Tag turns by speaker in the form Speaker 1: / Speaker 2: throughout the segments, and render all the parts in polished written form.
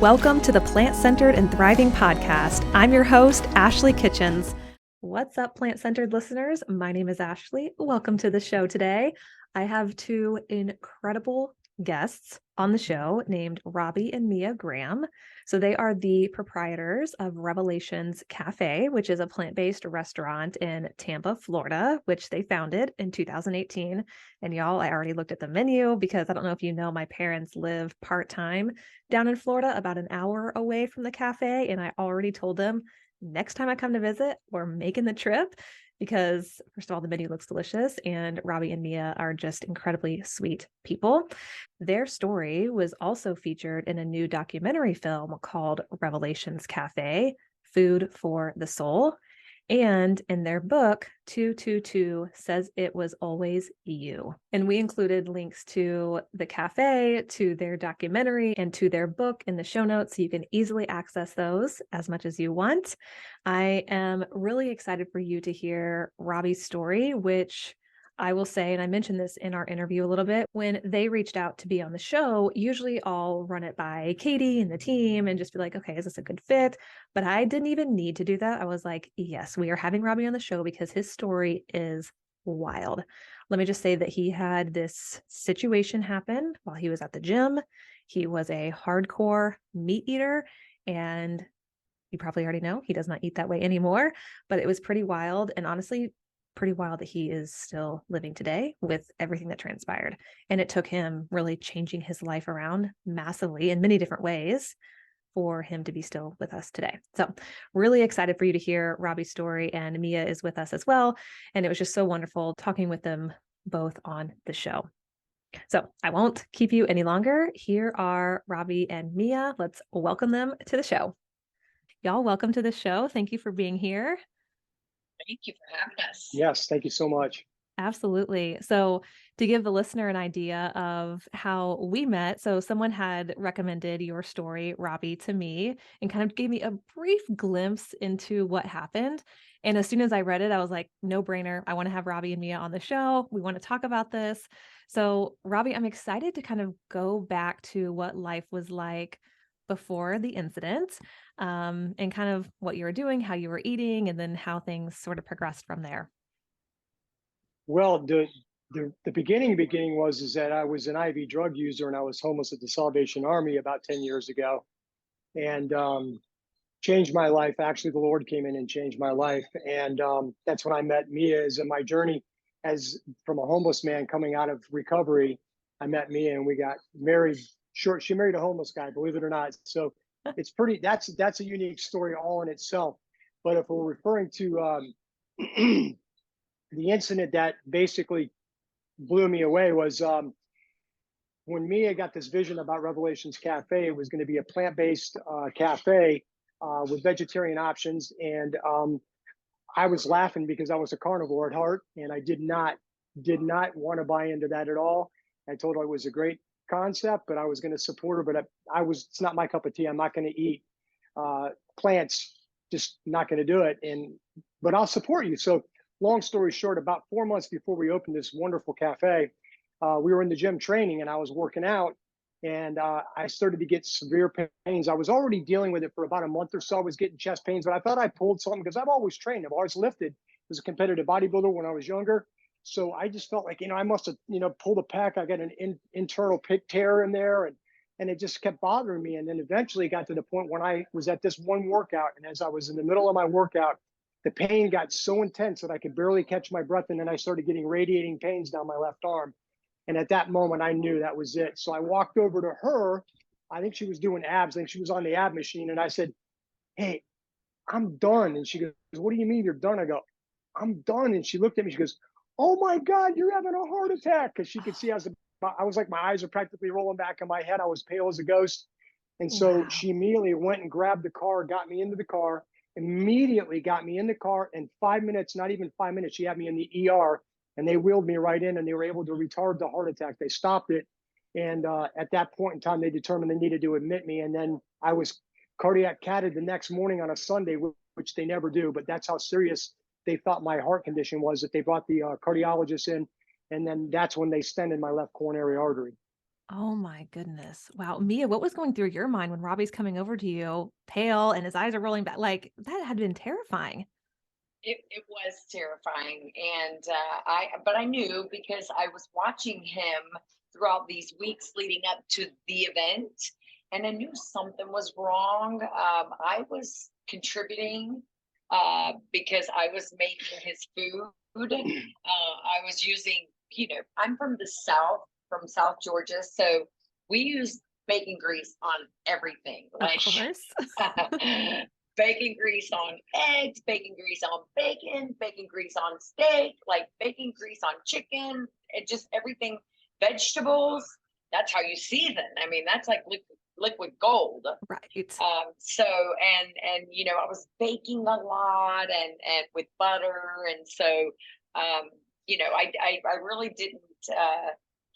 Speaker 1: Welcome to the Plant-Centered and Thriving Podcast. I'm your host, Ashley Kitchens. What's up, plant-centered listeners? My name is Ashley. Welcome to the show today. I have two incredible guests on the show named Robby and Mia Graham. So they are the proprietors of Revelations Café, which is a plant-based restaurant in Tampa, Florida, which they founded in 2018. And y'all, I already looked at the menu because I don't know if you know, my parents live part-time down in Florida, about an hour away from the cafe. And I already told them next time I come to visit, we're making the trip because, first of all, the menu looks delicious and Robby and Mia are just incredibly sweet people. Their story was also featured in a new documentary film called Revelations Café, Food for the Soul. And in their book, 222 says it was always you. And we included links to the cafe, to their documentary, and to their book in the show notes, so you can easily access those as much as you want. I am really excited for you to hear Robby's story, which I will say, and I mentioned this in our interview a little bit, when they reached out to be on the show, usually I'll run it by Katie and the team and just be like, okay, is this a good fit? But I didn't even need to do that. I was like, yes, we are having Robby on the show because his story is wild. Let me just say that he had this situation happen while he was at the gym. He was a hardcore meat eater, and you probably already know he does not eat that way anymore, but it was pretty wild. And honestly, pretty wild that he is still living today with everything that transpired. And it took him really changing his life around massively in many different ways for him to be still with us today. So really excited for you to hear Robby's story, and Mia is with us as well. And it was just so wonderful talking with them both on the show. So I won't keep you any longer. Here are Robby and Mia. Let's welcome them to the show. Y'all, welcome to the show. Thank you for being here.
Speaker 2: Thank you for having us.
Speaker 3: Yes, thank you so much.
Speaker 1: Absolutely. So to give the listener an idea of how we met, so someone had recommended your story, Robby, to me and kind of gave me a brief glimpse into what happened. And as soon as I read it, I was like, no brainer. I want to have Robby and Mia on the show. We want to talk about this. So Robby, I'm excited to kind of go back to what life was like before the incident, and kind of what you were doing, how you were eating, and then how things sort of progressed from there.
Speaker 3: Well, the beginning was that I was an IV drug user and I was homeless at the Salvation Army about 10 years ago, and changed my life. Actually, the Lord came in and changed my life, and that's when I met Mia. Is in my journey as from a homeless man coming out of recovery, I met Mia and we got married. She married a homeless guy, believe it or not. So it's pretty. That's a unique story all in itself. But if we're referring to the incident that basically blew me away was when Mia got this vision about Revelations Cafe. It was going to be a plant-based cafe with vegetarian options, and I was laughing because I was a carnivore at heart, and I did not want to buy into that at all. I told her it was a great concept, but I was going to support her. But it's not my cup of tea. I'm not going to eat plants. Just not going to do it. But I'll support you. So long story short, about 4 months before we opened this wonderful cafe, we were in the gym training and I was working out, and I started to get severe pains. I was already dealing with it for about a month or so. I was getting chest pains, but I thought I pulled something because I've always trained. I've always lifted. I was a competitive bodybuilder when I was younger. So I just felt like, I must have, pulled a pec. I got an internal pec tear in there, and it just kept bothering me. And then eventually it got to the point when I was at this one workout, and as I was in the middle of my workout, the pain got so intense that I could barely catch my breath. And then I started getting radiating pains down my left arm. And at that moment, I knew that was it. So I walked over to her. I think she was doing abs. I think she was on the ab machine. And I said, hey, I'm done. And she goes, what do you mean you're done? I go, I'm done. And she looked at me. She goes, oh my God, you're having a heart attack. Because she could see I was like, my eyes are practically rolling back in my head. I was pale as a ghost. And so
Speaker 1: Wow.
Speaker 3: she immediately went and grabbed the car, got me into the car, immediately got me in the car. In 5 minutes, not even 5 minutes, she had me in the ER. And they wheeled me right in, and they were able to retard the heart attack. They stopped it. And at that point in time, they determined they needed to admit me. And then I was cardiac catted the next morning on a Sunday, which they never do. But that's how serious they thought my heart condition was, that they brought the cardiologist in. And then that's when they stented my left coronary artery.
Speaker 1: Oh my goodness. Wow. Mia, what was going through your mind when Robbie's coming over to you, pale, and his eyes are rolling back? Like that had been terrifying.
Speaker 2: It was terrifying, and but I knew because I was watching him throughout these weeks leading up to the event, and I knew something was wrong. I was contributing because I was making his food. I was using, I'm from the South, from South Georgia, so we use bacon grease on everything.
Speaker 1: Of
Speaker 2: Like
Speaker 1: course.
Speaker 2: bacon grease on eggs, bacon grease on bacon, bacon grease on steak, like bacon grease on chicken, it just everything, vegetables. That's how you season. I mean, that's like liquid gold.
Speaker 1: Right.
Speaker 2: So I was baking a lot and with butter, and so I really didn't.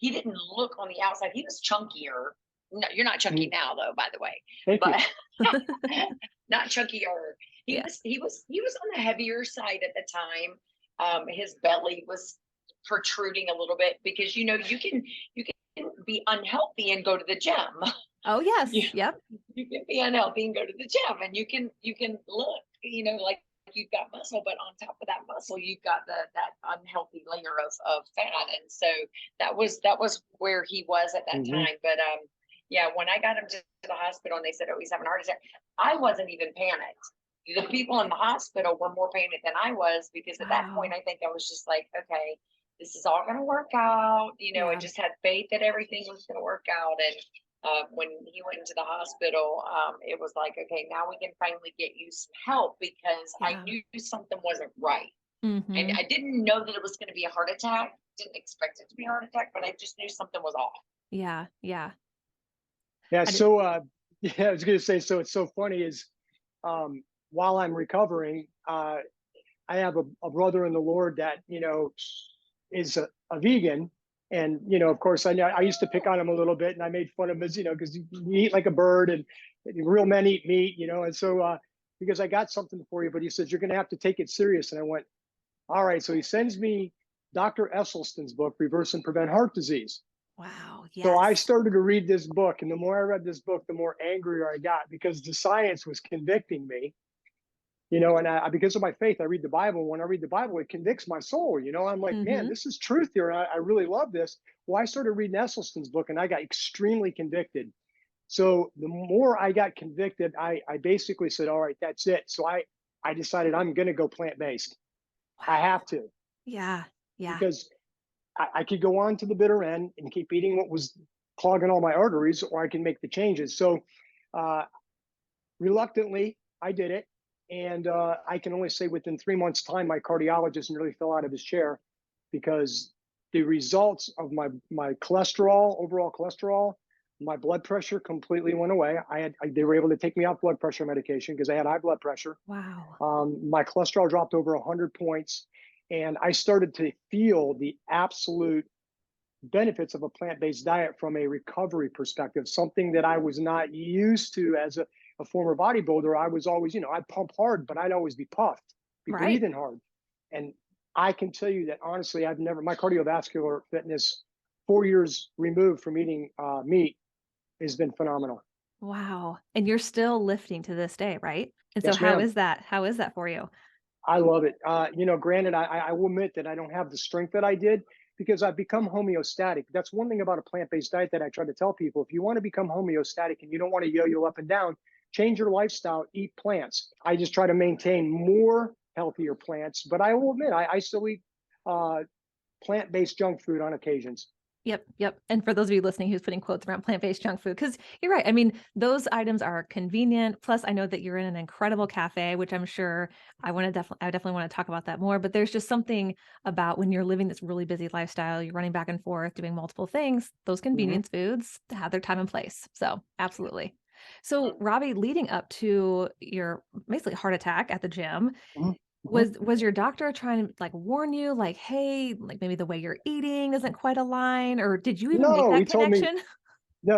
Speaker 2: He didn't look on the outside. He was chunkier. No, you're not chunky now, though, by the way.
Speaker 3: Thank
Speaker 2: But
Speaker 3: you.
Speaker 2: not chunkier.
Speaker 1: Yeah.
Speaker 2: He was on the heavier side at the time. His belly was protruding a little bit because you can be unhealthy and go to the gym.
Speaker 1: Oh yes.
Speaker 2: You,
Speaker 1: Yep.
Speaker 2: you can be unhealthy and go to the gym, and you can look, like you've got muscle, but on top of that muscle, you've got that unhealthy layer of fat, and so that was where he was at that time. But yeah, when I got him to the hospital and they said, "Oh, he's having a heart attack," I wasn't even panicked. The people in the hospital were more panicked than I was because at that point, I think I was just like, okay, this is all going to work out. I
Speaker 1: Yeah.
Speaker 2: just had faith that everything was going to work out. And when he went into the hospital, it was like, okay, now we can finally get you some help because I
Speaker 1: Yeah.
Speaker 2: knew something wasn't right. And
Speaker 1: Mm-hmm.
Speaker 2: I didn't know that it was going to be a heart attack. Didn't expect it to be a heart attack, but I just knew something was off.
Speaker 1: Yeah. Yeah.
Speaker 3: Yeah.
Speaker 1: I did.
Speaker 3: So, yeah, I was going to say, so it's so funny is, while I'm recovering, I have a brother in the Lord that, is a vegan. And, of course, I used to pick on him a little bit and I made fun of him as, because you eat like a bird and real men eat meat, and so, because I got something for you, but he says, you're going to have to take it serious. And I went, all right. So he sends me Dr. Esselstyn's book, Reverse and Prevent Heart Disease.
Speaker 1: Wow.
Speaker 3: So I
Speaker 1: Yes.
Speaker 3: started to read this book. And the more I read this book, the more angrier I got because the science was convicting me. And because of my faith, I read the Bible. When I read the Bible, it convicts my soul. I'm like, man,
Speaker 1: Mm-hmm.
Speaker 3: this is truth here. I really love this. Well, I started reading Esselstyn's book and I got extremely convicted. So the more I got convicted, I basically said, all right, that's it. So I decided I'm going to go plant-based. I
Speaker 1: Wow.
Speaker 3: have to,
Speaker 1: Yeah. Yeah.
Speaker 3: because I could go on to the bitter end and keep eating what was clogging all my arteries, or I can make the changes. So uh, reluctantly, I did it. And I can only say within 3 months' time, my cardiologist nearly fell out of his chair because the results of my cholesterol, overall cholesterol, my blood pressure completely went away. They were able to take me off blood pressure medication because I had high blood pressure.
Speaker 1: Wow.
Speaker 3: My cholesterol dropped over 100 points, and I started to feel the absolute benefits of a plant-based diet from a recovery perspective, something that I was not used to as a former bodybuilder. I was always, I'd pump hard, but I'd always be puffed, be
Speaker 1: Right.
Speaker 3: breathing hard. And I can tell you that honestly, my cardiovascular fitness, 4 years removed from eating meat, has been phenomenal.
Speaker 1: Wow. And you're still lifting to this day, right? And so
Speaker 3: Yes,
Speaker 1: how
Speaker 3: ma'am.
Speaker 1: is that? How is that for you?
Speaker 3: I love it. Granted, I will admit that I don't have the strength that I did because I've become homeostatic. That's one thing about a plant-based diet that I try to tell people. If you want to become homeostatic and you don't want to yo-yo up and down, change your lifestyle, eat plants. I just try to maintain more healthier plants, but I will admit I still eat uh, plant-based junk food on occasions.
Speaker 1: Yep, yep. And for those of you listening who's putting quotes around plant-based junk food, because you're right. I mean, those items are convenient. Plus, I know that you're in an incredible cafe, which I'm sure I definitely want to talk about that more. But there's just something about when you're living this really busy lifestyle, you're running back and forth, doing multiple things, those
Speaker 3: Mm-hmm.
Speaker 1: convenience foods have their time and place. So absolutely. So
Speaker 2: Mm.
Speaker 1: Robbie, leading up to your basically heart attack at the gym,
Speaker 3: Mm-hmm.
Speaker 1: was your doctor trying to like warn you like, hey, like maybe the way you're eating isn't quite aligned, or did you even make
Speaker 3: No,
Speaker 1: that connection?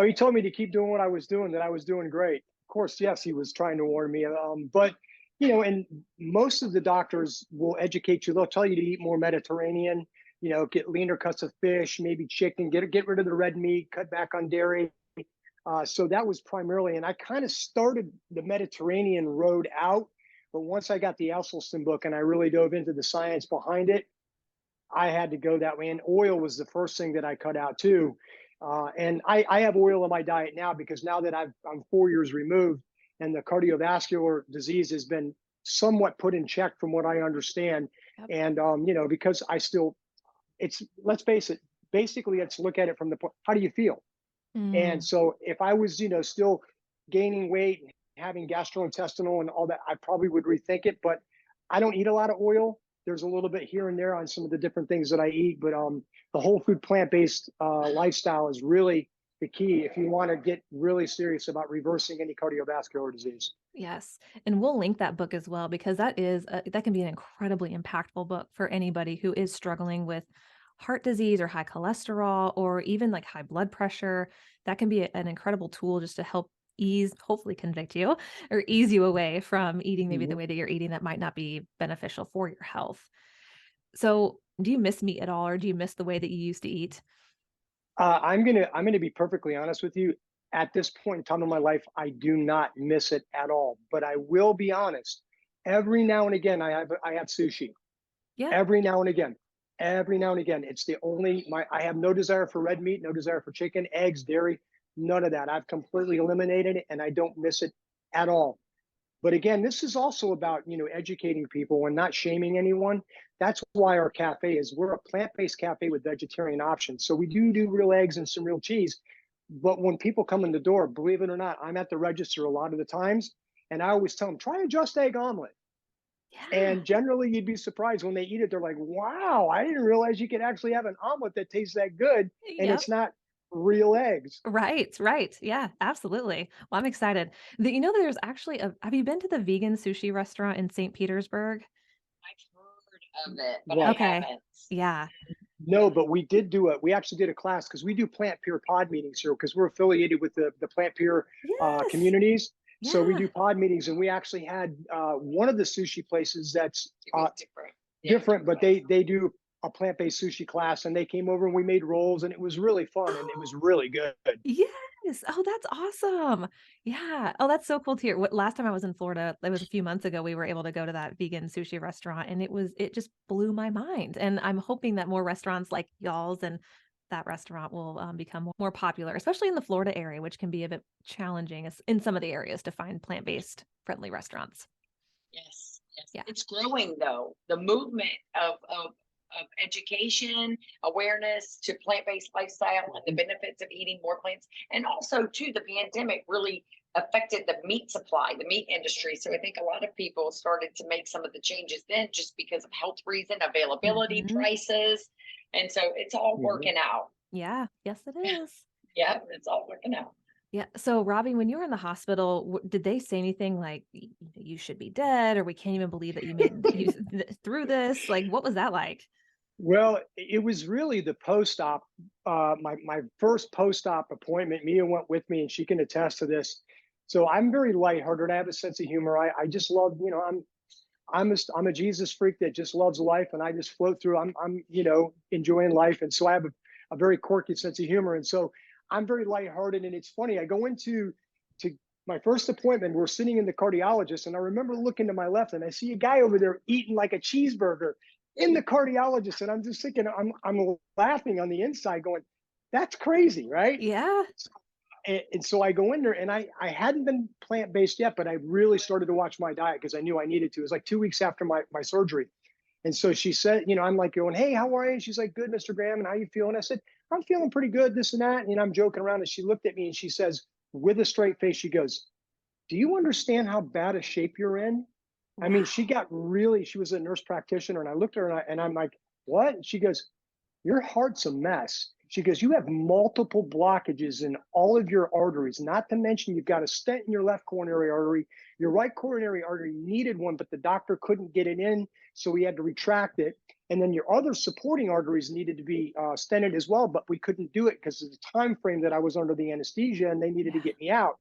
Speaker 3: he told me to keep doing what I was doing, that I was doing great. Of course, yes, he was trying to warn me. But, and most of the doctors will educate you. They'll tell you to eat more Mediterranean. get leaner cuts of fish, maybe chicken, get rid of the red meat, cut back on dairy. So that was primarily, and I kind of started the Mediterranean road out. But once I got the Esselstyn book and I really dove into the science behind it, I had to go that way. And oil was the first thing that I cut out too. And I have oil in my diet now because now that I'm 4 years removed and the cardiovascular disease has been somewhat put in check from what I understand.
Speaker 1: Yep.
Speaker 3: And, because let's face it, basically let's look at it from the point, how do you feel? And so if I was, still gaining weight and having gastrointestinal and all that, I probably would rethink it. But I don't eat a lot of oil. There's a little bit here and there on some of the different things that I eat, but the whole food plant-based lifestyle is really the key if you want to get really serious about reversing any cardiovascular disease.
Speaker 1: Yes. And we'll link that book as well, because that can be an incredibly impactful book for anybody who is struggling with heart disease or high cholesterol or even like high blood pressure. That can be an incredible tool just to help hopefully convict you or ease you away from eating maybe the way that you're eating that might not be beneficial for your health. So do you miss meat at all, or do you miss the way that you used to eat?
Speaker 3: I'm gonna be perfectly honest with you. At this point in time in my life, I do not miss it at all. But I will be honest. Every now and again, I have sushi.
Speaker 1: Yeah.
Speaker 3: Every now and again. Every now and again. It's the only I have no desire for red meat, no desire for chicken, eggs, dairy, none of that. I've completely eliminated it and I don't miss it at all. But again, this is also about, educating people and not shaming anyone. That's why our cafe we're a plant-based cafe with vegetarian options. So we do real eggs and some real cheese. But when people come in the door, believe it or not, I'm at the register a lot of the times. And I always tell them, try a just egg omelet.
Speaker 1: Yeah.
Speaker 3: And generally, you'd be surprised when they eat it. They're like, wow, I didn't realize you could actually have an omelet that tastes that good. And
Speaker 1: Yep.
Speaker 3: it's not real eggs.
Speaker 1: Right. Yeah, absolutely. Well, I'm excited. That there's actually have you been to the vegan sushi restaurant in St. Petersburg?
Speaker 2: I've heard of it, but
Speaker 3: Well,
Speaker 2: I
Speaker 1: Okay.
Speaker 2: haven't.
Speaker 1: Yeah.
Speaker 3: no, but we actually did a class because we do Plant Pure pod meetings here because we're affiliated with the Plant Pure
Speaker 1: Yes.
Speaker 3: communities. So we
Speaker 1: Yeah.
Speaker 3: do pod meetings, and we actually had one of the sushi places that's
Speaker 2: It was different. Yeah,
Speaker 3: different, but they do a plant-based sushi class, and they came over and we made rolls, and it was really fun and it was really good.
Speaker 1: Yes. Oh, that's awesome. Yeah. Oh, that's so cool to hear. Last time I was in Florida, it was a few months ago, we were able to go to that vegan sushi restaurant and it just blew my mind. And I'm hoping that more restaurants like y'all's and that restaurant will become more popular, especially in the Florida area, which can be a bit challenging in some of the areas to find plant-based friendly restaurants.
Speaker 2: Yes.
Speaker 1: Yeah.
Speaker 2: It's growing though. The movement of education, awareness to plant-based lifestyle and the benefits of eating more plants. And also too, the pandemic really affected the meat supply, the meat industry. So I think a lot of people started to make some of the changes then just because of health reason, availability, prices. And so it's all working out.
Speaker 1: Yeah. Yes, it is.
Speaker 2: Yeah, it's all working out.
Speaker 1: Yeah. So, Robbie, when you were in the hospital, did they say anything like you should be dead, or we can't even believe that you made you through this? Like, what was that like?
Speaker 3: Well, it was really the post-op, my first post-op appointment. Mia went with me, and she can attest to this. So I'm very lighthearted. I have a sense of humor. I just love, I'm a Jesus freak that just loves life, and I just float through. I'm enjoying life, and so I have a very quirky sense of humor, and so I'm very lighthearted. And it's funny. I go to my first appointment. We're sitting in the cardiologist, and I remember looking to my left, and I see a guy over there eating like a cheeseburger in the cardiologist, and I'm just thinking, I'm laughing on the inside, going, "That's crazy, right?"
Speaker 1: Yeah.
Speaker 3: And so I go in there, and I hadn't been plant-based yet, but I really started to watch my diet because I knew I needed to. It was like 2 weeks after my surgery. And so she said, I'm like going, "Hey, how are you?" And she's like, "Good, Mr. Graham. And how you feeling?" I said, "I'm feeling pretty good, this and that." And I'm joking around. And she looked at me and she says, with a straight face, she goes, "Do you understand how bad a shape you're in?" I mean, she was a nurse practitioner. And I looked at her and I'm like, "What?" And she goes, "Your heart's a mess." She goes, "You have multiple blockages in all of your arteries, not to mention you've got a stent in your left coronary artery. Your right coronary artery needed one, but the doctor couldn't get it in, so we had to retract it. And then your other supporting arteries needed to be stented as well, but we couldn't do it because of the time frame that I was under the anesthesia, and they needed to get me out."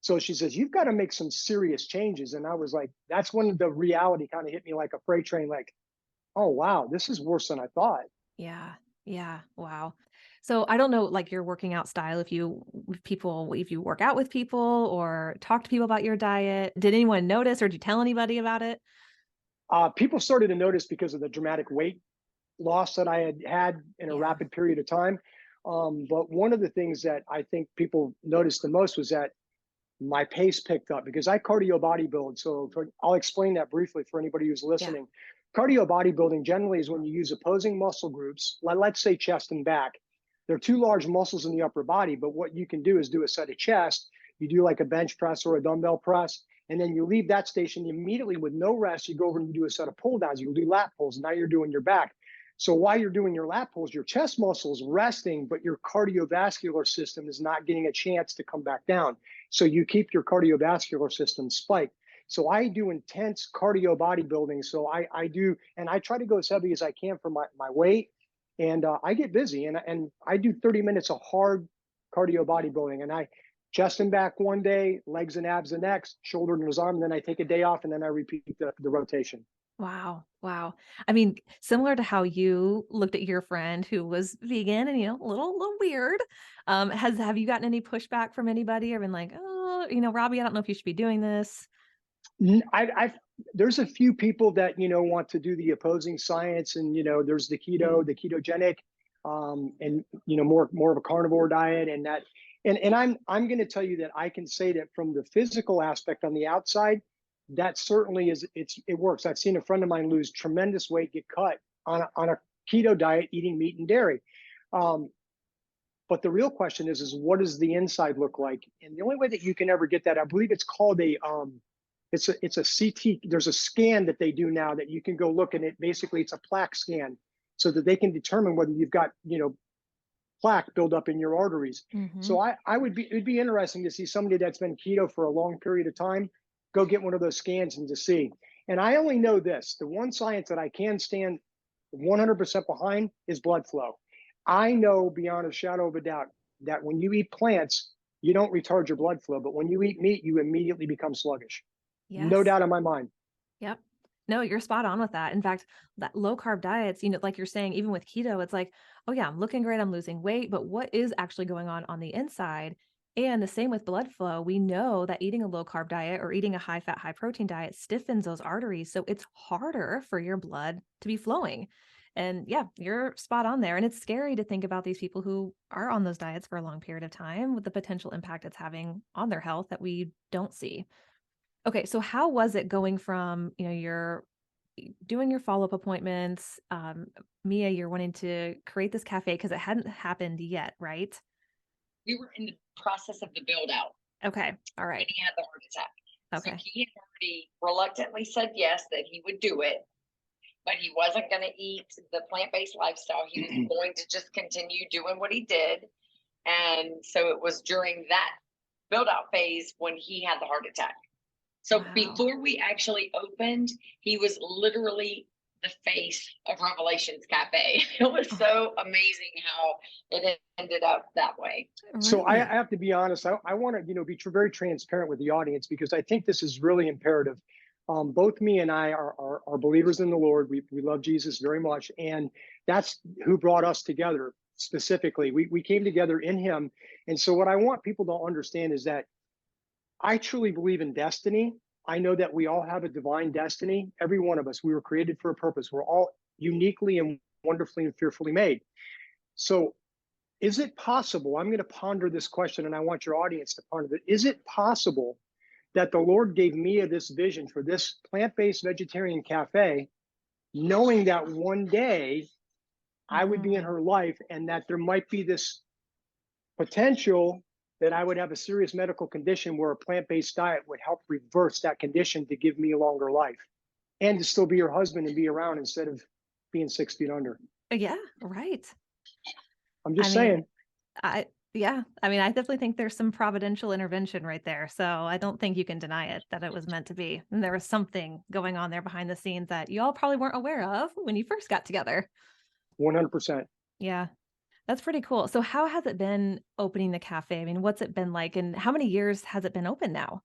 Speaker 3: So she says, "You've got to make some serious changes." And I was like, that's when the reality kind of hit me like a freight train, like, oh, wow, this is worse than I thought.
Speaker 1: Yeah. Yeah. Wow. So I don't know, like your working out style, if you work out with people or talk to people about your diet, did anyone notice or did you tell anybody about it?
Speaker 3: People started to notice because of the dramatic weight loss that I had in a
Speaker 1: Yeah.
Speaker 3: rapid period of time. But one of the things that I think people noticed the most was that my pace picked up because I cardio bodybuild. So I'll explain that briefly for anybody who's
Speaker 1: Yeah.
Speaker 3: listening. Cardio bodybuilding generally is when you use opposing muscle groups, let's say chest and back. They're two large muscles in the upper body, but what you can do is do a set of chest. You do like a bench press or a dumbbell press, and then you leave that station immediately with no rest. You go over and you do a set of pull downs. You do lat pulls. Now you're doing your back. So while you're doing your lat pulls, your chest muscles resting, but your cardiovascular system is not getting a chance to come back down. So you keep your cardiovascular system spiked. So I do intense cardio bodybuilding. So I do, and I try to go as heavy as I can for my weight. And I get busy and I do 30 minutes of hard cardio bodybuilding. And I chest and back one day, legs and abs the next, shoulder and arm. And then I take a day off and then I repeat the rotation.
Speaker 1: Wow. Wow. I mean, similar to how you looked at your friend who was vegan and, a little weird. Have you gotten any pushback from anybody or been like, oh, Robbie, I don't know if you should be doing this?
Speaker 3: I've there's a few people that want to do the opposing science, and there's the keto, the ketogenic, and more of a carnivore diet, and that, and I'm going to tell you that I can say that from the physical aspect on the outside, that certainly it works. I've seen a friend of mine lose tremendous weight, get cut on a keto diet, eating meat and dairy. Um, but the real question is what does the inside look like? And the only way that you can ever get that, I believe it's called it's a CT. There's a scan that they do now that you can go look, and it's a plaque scan, so that they can determine whether you've got plaque buildup in your arteries.
Speaker 1: Mm-hmm.
Speaker 3: So it'd be interesting to see somebody that's been keto for a long period of time go get one of those scans and to see. And I only know this: the one science that I can stand 100% behind is blood flow. I know beyond a shadow of a doubt that when you eat plants, you don't retard your blood flow, but when you eat meat, you immediately become sluggish. No
Speaker 1: Yes.
Speaker 3: doubt in my mind.
Speaker 1: Yep. No, you're spot on with that. In fact, that low carb diets, like you're saying, even with keto, it's like, oh yeah, I'm looking great, I'm losing weight, but what is actually going on the inside? And the same with blood flow. We know that eating a low carb diet or eating a high fat, high protein diet stiffens those arteries. So it's harder for your blood to be flowing. And yeah, you're spot on there. And it's scary to think about these people who are on those diets for a long period of time with the potential impact it's having on their health that we don't see. Okay, so how was it going from, you're doing your follow-up appointments, Mia, you're wanting to create this cafe because it hadn't happened yet, right?
Speaker 2: We were in the process of the build out
Speaker 1: Okay, all
Speaker 2: when
Speaker 1: right.
Speaker 2: he had the heart attack. So
Speaker 1: Okay.
Speaker 2: he had already reluctantly said yes, that he would do it, but he wasn't going to eat the plant-based lifestyle. He was going to just continue doing what he did. And so it was during that build out phase when he had the heart attack. So
Speaker 1: Wow.
Speaker 2: before we actually opened, he was literally the face of Revelations Café. It was so amazing how it ended up that way.
Speaker 3: So I
Speaker 1: Right.
Speaker 3: have to be honest. I want to, be very transparent with the audience because I think this is really imperative. Both me and I are believers in the Lord. We love Jesus very much, and that's who brought us together specifically. We came together in Him, and so what I want people to understand is that I truly believe in destiny. I know that we all have a divine destiny. Every one of us, we were created for a purpose. We're all uniquely and wonderfully and fearfully made. So is it possible? I'm going to ponder this question and I want your audience to ponder it. Is it possible that the Lord gave Mia this vision for this plant based vegetarian cafe, knowing that one day I would be in her life and that there might be this potential that I would have a serious medical condition where a plant based diet would help reverse that condition to give me a longer life and to still be her husband and be around instead of being 6 feet under?
Speaker 1: Yeah, right.
Speaker 3: I'm
Speaker 1: I
Speaker 3: just
Speaker 1: mean,
Speaker 3: saying.
Speaker 1: I definitely think there's some providential intervention right there. So I don't think you can deny it that it was meant to be. And there was something going on there behind the scenes that you all probably weren't aware of when you first got together.
Speaker 3: 100%.
Speaker 1: Yeah. That's pretty cool. So how has it been opening the cafe? I mean, what's it been like and how many years has it been open now?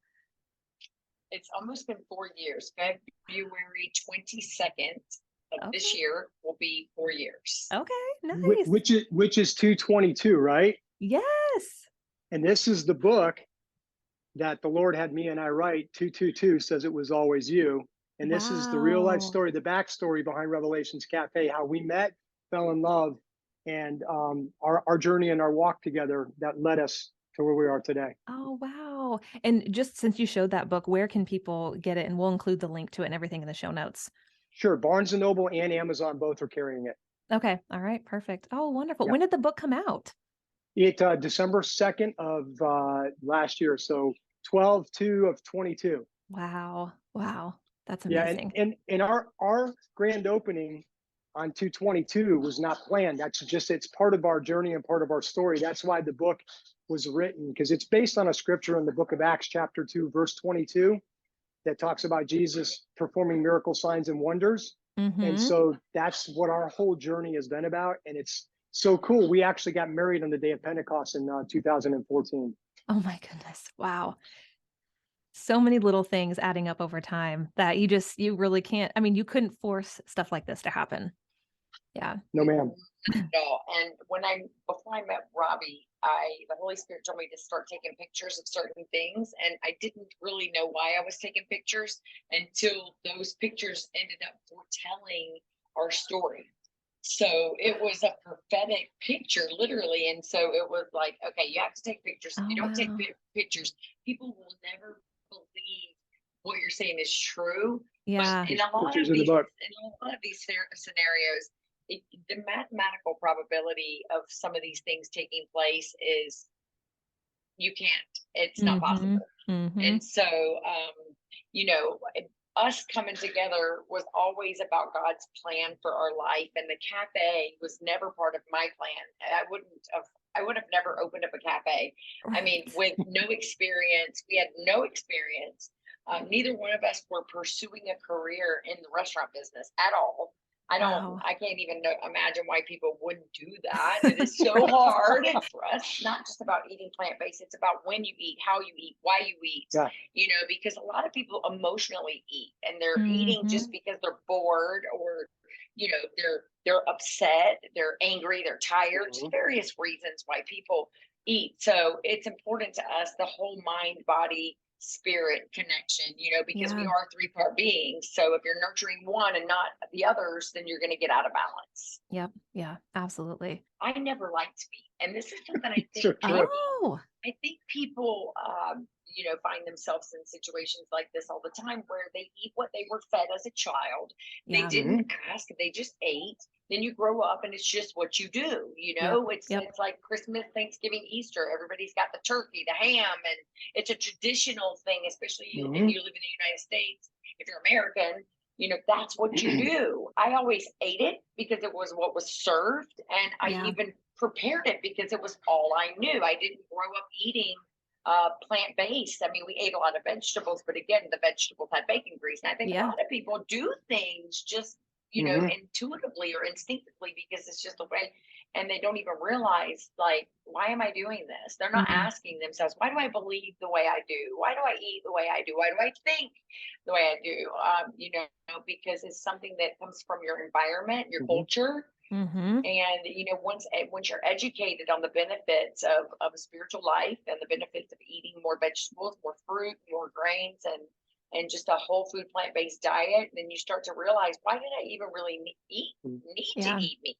Speaker 2: It's almost been 4 years. February 22nd of this
Speaker 1: Okay.
Speaker 2: year will be 4 years.
Speaker 1: Okay.
Speaker 3: Wh-
Speaker 1: Nice.
Speaker 3: which is 222, right?
Speaker 1: Yes.
Speaker 3: And this is the book that the Lord had me and I write. 222 says it was always you. And this is the real life
Speaker 1: Wow.
Speaker 3: story, the backstory behind Revelations Cafe, how we met, fell in love, and our journey and our walk together that led us to where we are today.
Speaker 1: Oh, wow. And just since you showed that book, where can people get it? And we'll include the link to it and everything in the show notes.
Speaker 3: Sure, Barnes and Noble and Amazon both are carrying it.
Speaker 1: Okay. All right. Perfect. Oh, wonderful.
Speaker 3: Yeah.
Speaker 1: When did the book come out?
Speaker 3: It December 2nd of last year, so 12/2 of 22.
Speaker 1: Wow. Wow. That's
Speaker 3: Yeah,
Speaker 1: amazing.
Speaker 3: and our grand opening on 222 was not planned. That's just it's part of our journey and part of our story. That's why the book was written, because it's based on a scripture in the book of Acts, chapter 2, verse 22, that talks about Jesus performing miracle signs and wonders. And
Speaker 1: Mm-hmm.
Speaker 3: so that's what our whole journey has been about. And it's so cool. We actually got married on the day of Pentecost in 2014.
Speaker 1: Oh my goodness. Wow. So many little things adding up over time that you really can't. I mean, you couldn't force stuff like this to happen. Yeah.
Speaker 3: No, ma'am.
Speaker 2: No, and before I met Robby, the Holy Spirit told me to start taking pictures of certain things, and I didn't really know why I was taking pictures until those pictures ended up foretelling our story. So it was a prophetic picture, literally, and so it was like, okay, you have to take pictures. If
Speaker 1: Oh,
Speaker 2: you don't take
Speaker 1: wow.
Speaker 2: pictures, people will never believe what you're saying is true.
Speaker 1: Yeah.
Speaker 2: But in a lot
Speaker 3: Pictures
Speaker 2: of
Speaker 3: in the
Speaker 2: these,
Speaker 3: book.
Speaker 2: scenarios, the mathematical probability of some of these things taking place is you can't. It's not
Speaker 1: Mm-hmm.
Speaker 2: possible.
Speaker 1: Mm-hmm.
Speaker 2: And so, you know, us coming together was always about God's plan for our life, and the cafe was never part of my plan. I would have never opened up a cafe. I mean,
Speaker 1: Right.
Speaker 2: with no experience, we had no experience. Neither one of us were pursuing a career in the restaurant business at all.
Speaker 1: Wow.
Speaker 2: I can't even imagine why people wouldn't do that. It is so hard for us. It's not just about eating plant-based. It's about when you eat, how you eat, why you eat,
Speaker 3: Yeah.
Speaker 2: you know, because a lot of people emotionally eat, and they're eating
Speaker 1: Mm-hmm.
Speaker 2: just because they're bored, or, you know, they're upset, they're angry, they're tired,
Speaker 3: Mhm.
Speaker 2: various reasons why people eat. So it's important to us, the whole mind, body, spirit connection, you know, because we
Speaker 1: Yeah.
Speaker 2: are three-part beings. So if you're nurturing one and not the others, then you're going to get out of balance.
Speaker 1: Yep. Yeah. Absolutely.
Speaker 2: I never liked meat, and this is something I
Speaker 3: So
Speaker 2: think
Speaker 3: true.
Speaker 1: Oh.
Speaker 2: I think people, you know, find themselves in situations like this all the time, where they eat what they were fed as a child. They
Speaker 1: Yeah.
Speaker 2: didn't ask; they just ate. Then you grow up, and it's just what you do. You
Speaker 1: Yep.
Speaker 2: know, it's
Speaker 1: Yep.
Speaker 2: like Christmas, Thanksgiving, Easter. Everybody's got the turkey, the ham, and it's a traditional thing. Especially if
Speaker 3: Mhm.
Speaker 2: you live in the United States. If you're American, you know that's what you do. I always ate it because it was what was served, and I
Speaker 1: Yeah.
Speaker 2: even prepared it because it was all I knew. I didn't grow up eating plant-based. I mean, we ate a lot of vegetables, but again, the vegetables had bacon grease. And I think a
Speaker 1: Yeah.
Speaker 2: lot of people do things just, you know,
Speaker 3: Mhm.
Speaker 2: intuitively or instinctively, because it's just a way, and they don't even realize, like, why am I doing this? They're not
Speaker 1: Mm.
Speaker 2: asking themselves, why do I believe the way I do? Why do I eat the way I do? Why do I think the way I do? You know, because it's something that comes from your environment, your
Speaker 3: Mhm.
Speaker 2: culture.
Speaker 1: Mm-hmm.
Speaker 2: And you know, once you're educated on the benefits of a spiritual life, and the benefits of eating more vegetables, more fruit, more grains, and just a whole food plant-based diet, then you start to realize, why did I even really need to
Speaker 1: Yeah.
Speaker 2: eat meat?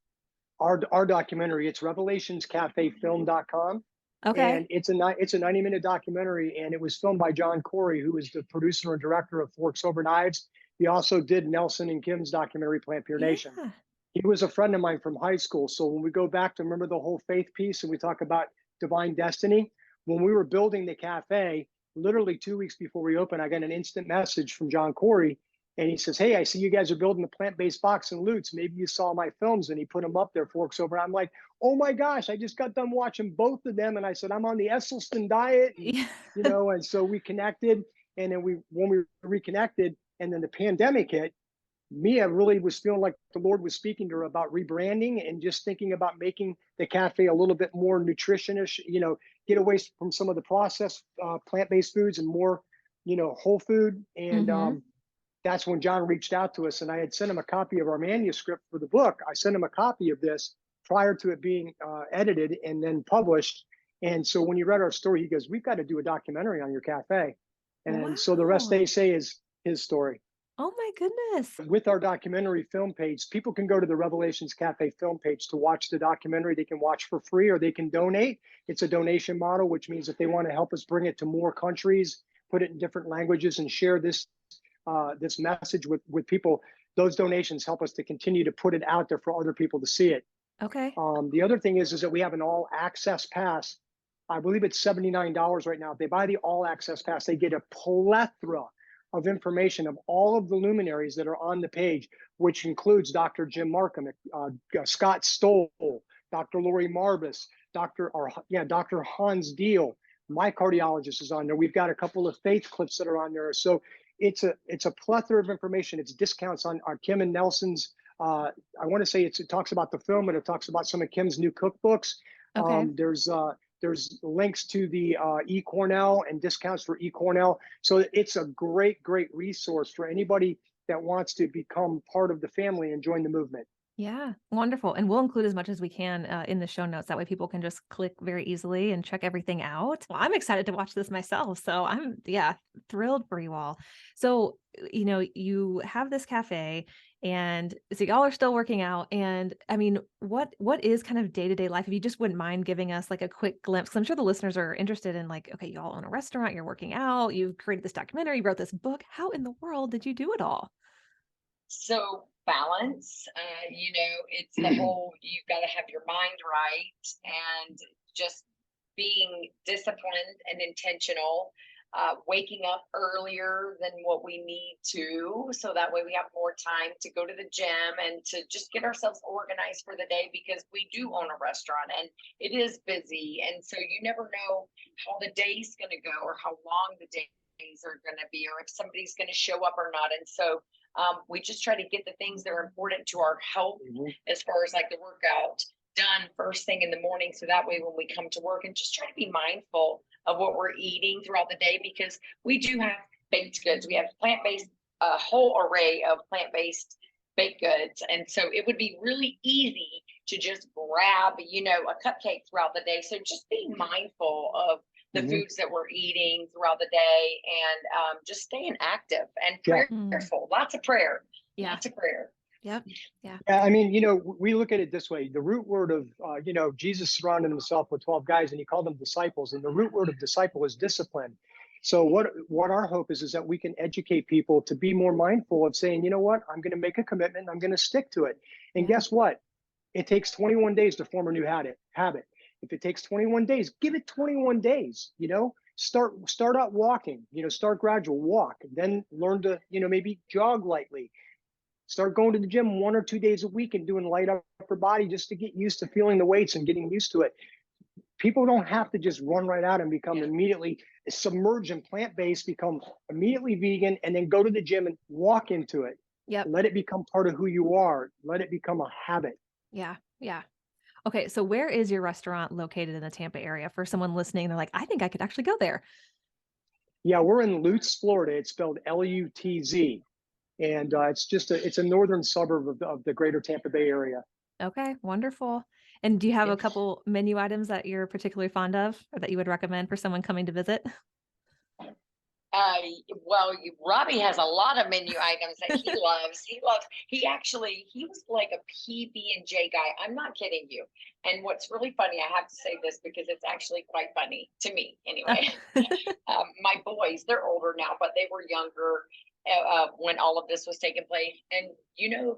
Speaker 3: Our documentary, it's revelationscafefilm.com.
Speaker 1: Okay.
Speaker 3: And it's a 90-minute documentary, and it was filmed by John Corey, who is the producer and director of Forks Over Knives. He also did Nelson and Kim's documentary, Plant Pure Nation.
Speaker 1: Yeah.
Speaker 3: He was a friend of mine from high school. So when we go back to remember the whole faith piece and we talk about divine destiny, when we were building the cafe, literally 2 weeks before we opened, I got an instant message from John Corey. And he says, "Hey, I see you guys are building a plant-based box in Lutz. Maybe you saw my films." And he put them up there, Forks Over. I'm like, "Oh my gosh, I just got done watching both of them." And I said, "I'm on the Esselstyn diet." And,
Speaker 1: Yeah.
Speaker 3: you know, and so we connected. And then when we reconnected and then the pandemic hit, Mia really was feeling like the Lord was speaking to her about rebranding and just thinking about making the cafe a little bit more nutritionish, you know, get away from some of the processed plant-based foods and more, you know, whole food. And
Speaker 1: Mm-hmm.
Speaker 3: that's when John reached out to us, and I had sent him a copy of our manuscript for the book. I sent him a copy of this prior to it being edited and then published. And so when he read our story, he goes, "We've got to do a documentary on your cafe." And so the rest,
Speaker 1: Wow.
Speaker 3: they say, is his story.
Speaker 1: Oh my goodness.
Speaker 3: With our documentary film page, people can go to the Revelations Cafe film page to watch the documentary. They can watch for free or they can donate. It's a donation model, which means if they want to help us bring it to more countries, put it in different languages, and share this this message with people, those donations help us to continue to put it out there for other people to see it.
Speaker 1: Okay.
Speaker 3: The other thing is that we have an all access pass. I believe it's $79 right now. If they buy the all access pass, they get a plethora of information of all of the luminaries that are on the page, which includes Dr. Jim Markham, Scott Stoll, Dr. Lori Marbus, Dr. Hans Deal. My cardiologist is on there. We've got a couple of faith clips that are on there. So it's a plethora of information. It's discounts on Kim and Nelson's. I want to say it talks about the film, and it talks about some of Kim's new cookbooks.
Speaker 1: Okay.
Speaker 3: There's links to the eCornell and discounts for eCornell. So it's a great resource for anybody that wants to become part of the family and join the movement.
Speaker 1: Yeah, wonderful. And we'll include as much as we can in the show notes. That way people can just click very easily and check everything out. Well, I'm excited to watch this myself. So I'm, thrilled for you all. So, you have this cafe and so y'all are still working out. And I mean, what is kind of day-to-day life? If you just wouldn't mind giving us like a quick glimpse, 'cause I'm sure the listeners are interested in like, okay, y'all own a restaurant, you're working out, you've created this documentary, you wrote this book. How in the world did you do it all?
Speaker 2: So balance, it's the whole, you've got to have your mind right and just being disciplined and intentional, waking up earlier than what we need to. So that way we have more time to go to the gym and to just get ourselves organized for the day, because we do own a restaurant and it is busy. And so you never know how the day's going to go or how long the days are going to be, or if somebody's going to show up or not. And so we just try to get the things that are important to our health, as far as like the workout, done first thing in the morning. So that way when we come to work, and just try to be mindful of what we're eating throughout the day, because we do have baked goods. We have plant-based, a whole array of plant-based baked goods. And so it would be really easy to just grab, a cupcake throughout the day. So just being mindful of the foods that we're eating throughout the day, and just staying active and prayerful. Lots of prayer.
Speaker 1: Yeah.
Speaker 2: Lots of prayer.
Speaker 1: Yep. Yeah.
Speaker 3: Yeah, I mean, we look at it this way. The root word of, Jesus surrounded himself with 12 guys and he called them disciples. And the root word of disciple is discipline. So what our hope is that we can educate people to be more mindful of saying, you know what, I'm going to make a commitment. I'm going to stick to it. And guess what? It takes 21 days to form a new habit. If it takes 21 days, give it 21 days, start out walking, start gradual walk, then learn to, maybe jog lightly. Start going to the gym 1 or 2 days a week and doing light upper body just to get used to feeling the weights and getting used to it. People don't have to just run right out and become immediately submerged in plant-based, become immediately vegan, and then go to the gym and walk into it.
Speaker 1: Yep.
Speaker 3: Let it become part of who you are. Let it become a habit.
Speaker 1: Yeah. Yeah. Okay. So where is your restaurant located in the Tampa area? For someone listening, they're like, I think I could actually go there.
Speaker 3: Yeah, we're in Lutz, Florida. It's spelled Lutz. And it's a northern suburb of the greater Tampa Bay area.
Speaker 1: Okay, wonderful. And do you have a couple menu items that you're particularly fond of or that you would recommend for someone coming to visit?
Speaker 2: Well, Robby has a lot of menu items that he loves. He was like a PB&J guy. I'm not kidding you. And what's really funny, I have to say this because it's actually quite funny to me anyway. My boys, they're older now, but they were younger when all of this was taking place. And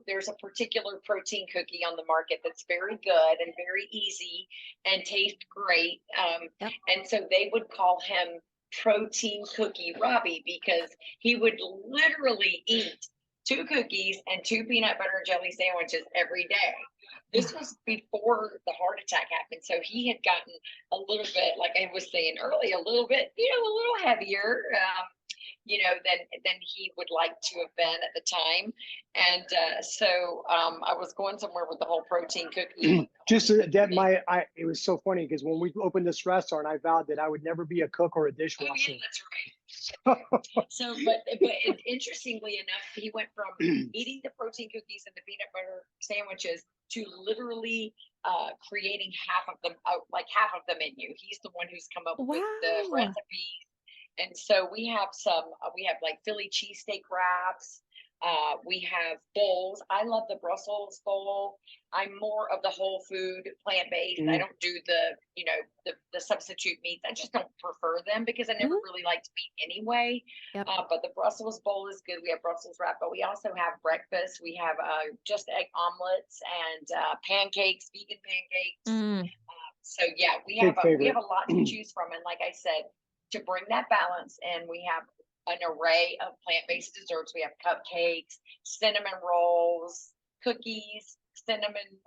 Speaker 2: there's a particular protein cookie on the market that's very good and very easy and tastes great. And so they would call him Protein Cookie Robby, because he would literally eat 2 cookies and 2 peanut butter jelly sandwiches every day. This was before the heart attack happened. So he had gotten a little bit, like I was saying earlier, a little heavier, than he would like to have been at the time. And so I was going somewhere with the whole protein cookie.
Speaker 3: It was so funny because when we opened this restaurant, I vowed that I would never be a cook or a dishwasher.
Speaker 2: Oh, yeah, that's right. Interestingly enough, he went from eating the protein cookies and the peanut butter sandwiches to literally creating half of them, half of the menu. He's the one who's come up with the
Speaker 1: Wow.
Speaker 2: recipes. And so we have like Philly cheesesteak wraps. We have bowls. I love the Brussels bowl. I'm more of the whole food, plant-based. I don't do the substitute meats. I just don't prefer them because I never really liked meat anyway.
Speaker 1: Yep.
Speaker 2: But the Brussels bowl is good. We have Brussels wrap, but we also have breakfast. We have just egg omelets and pancakes, vegan pancakes. So yeah, we have a lot to choose from. And like I said, to bring that balance, and we have an array of plant-based desserts. We have cupcakes, cinnamon rolls, cookies, cinnamon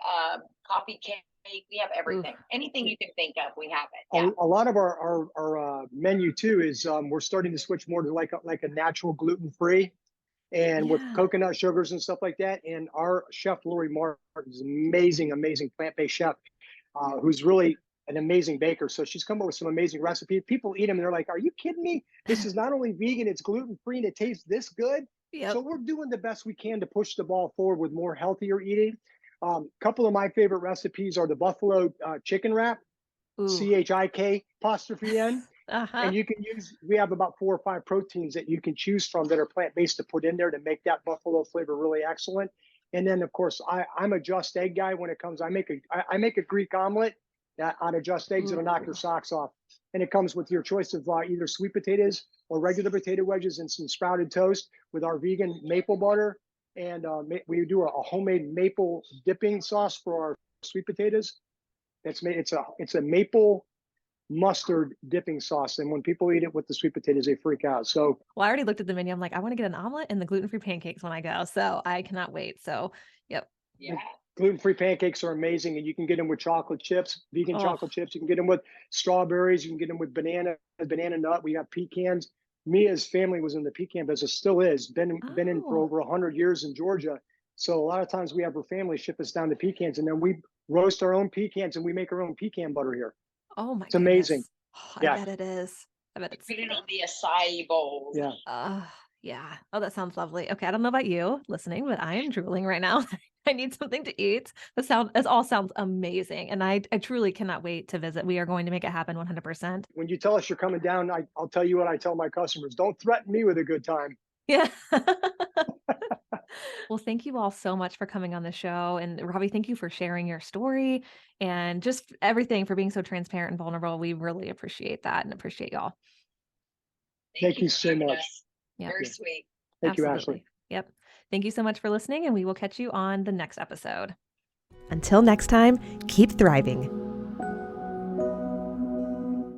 Speaker 2: coffee cake. We have everything. Anything you can think of, we have it. Yeah.
Speaker 3: A lot of our menu too is we're starting to switch more to like a natural gluten-free, and with coconut sugars and stuff like that. And our chef Lori Martin is an amazing plant-based chef who's really an amazing baker. So she's come up with some amazing recipes. People eat them and they're like, are you kidding me? This is not only vegan, it's gluten-free and it tastes this good. Yep. So we're doing the best we can to push the ball forward with more healthier eating. Couple of my favorite recipes are the buffalo chicken wrap, CHIK''N. And we have about 4 or 5 proteins that you can choose from that are plant-based to put in there to make that buffalo flavor really excellent. And then of course, I'm a Just Egg guy when it comes, I make a Greek omelet on a Just Eggs that'll knock your socks off. And it comes with your choice of either sweet potatoes or regular potato wedges and some sprouted toast with our vegan maple butter. And we do a homemade maple dipping sauce for our sweet potatoes. It's a maple mustard dipping sauce. And when people eat it with the sweet potatoes, they freak out. So,
Speaker 1: well, I already looked at the menu. I'm like, I want to get an omelet and the gluten-free pancakes when I go. So I cannot wait. So, yep.
Speaker 2: Yeah.
Speaker 3: Gluten-free pancakes are amazing, and you can get them with chocolate chips, vegan chocolate chips. You can get them with strawberries. You can get them with banana nut. We got pecans. Mia's family was in the pecan business, still is. Been in for over 100 years in Georgia. So a lot of times we have her family ship us down the pecans, and then we roast our own pecans and we make our own pecan butter here.
Speaker 1: Oh my!
Speaker 3: It's amazing.
Speaker 1: Oh, I bet it is. I bet it's.
Speaker 2: Put it on the acai bowls.
Speaker 3: Yeah.
Speaker 1: Yeah. Oh, that sounds lovely. Okay, I don't know about you listening, but I am drooling right now. I need something to eat. It all sounds amazing. And I truly cannot wait to visit. We are going to make it happen 100%.
Speaker 3: When you tell us you're coming down, I'll tell you what I tell my customers. Don't threaten me with a good time.
Speaker 1: Yeah. Well, thank you all so much for coming on the show. And Robby, thank you for sharing your story and just everything, for being so transparent and vulnerable. We really appreciate that and appreciate y'all.
Speaker 3: Thank you so much.
Speaker 1: Yep.
Speaker 2: Very sweet.
Speaker 3: Thank you, Ashley.
Speaker 1: Yep. Thank you so much for listening, and we will catch you on the next episode. Until next time, keep thriving.